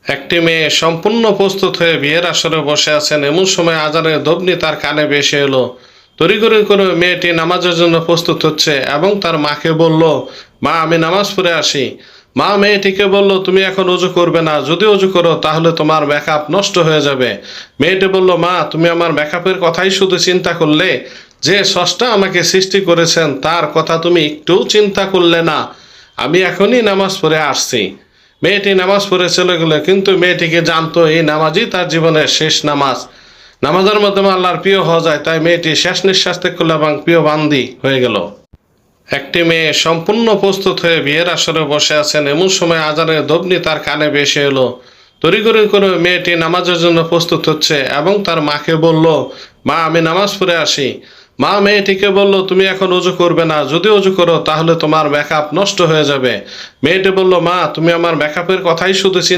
একটি মেয়ে সম্পূর্ণ প্রস্তুত হয়ে বিয়ের আসরে বসে আছেন। এমন সময় আজানের ধ্বনি তার কানে ভেসে এলো। তড়িঘড়ি করে মেয়েটি নামাজের জন্য প্রস্তুত হচ্ছে এবং তার মাকে বলল, মা, আমি নামাজ পড়ে আসি। মা মেয়েটিকে বলল, তুমি এখন অজু করবে না, যদি অজু করো তাহলে তোমার মেকআপ নষ্ট হয়ে যাবে। মেয়েটি বলল, মা, তুমি আমার মেকআপের কথাই শুধু চিন্তা করলে, যে স্রষ্টা আমাকে সৃষ্টি করেছেন তার কথা তুমি একটুও চিন্তা করলে না। আমি এখনই নামাজ পড়ে আসছি। মেয়েটি নামাজ পড়ে চলে গেল, কিন্তু মেয়েটিকে জানতো এই নামাজই তার জীবনের শেষ নামাজ। নামাজের মাধ্যমে আল্লাহর প্রিয় হওয়া যায়, তাই মেয়েটি শেষ নিঃশ্বাস ত্যাগ করল এবং প্রিয় বান্দি হয়ে গেল। একটি মেয়ে সম্পূর্ণ প্রস্তুত হয়ে বিয়ের আসরে বসে আছেন। এমন সময় আজানের ধ্বনি তার কানে ভেসে এলো। তড়িঘড়ি করে মেয়েটি নামাজের জন্য প্রস্তুত হচ্ছে এবং তার মাকে বলল, মা, আমি নামাজ পড়ে আসি। মা মেয়েটিকে বলল, তুমি এখন অজু করবে না, যদি অজু করো তাহলে তোমার মেকআপ নষ্ট হয়ে যাবে। মেয়েটি বলল, মা, তুমি আমার মেকআপের কথাই শুধু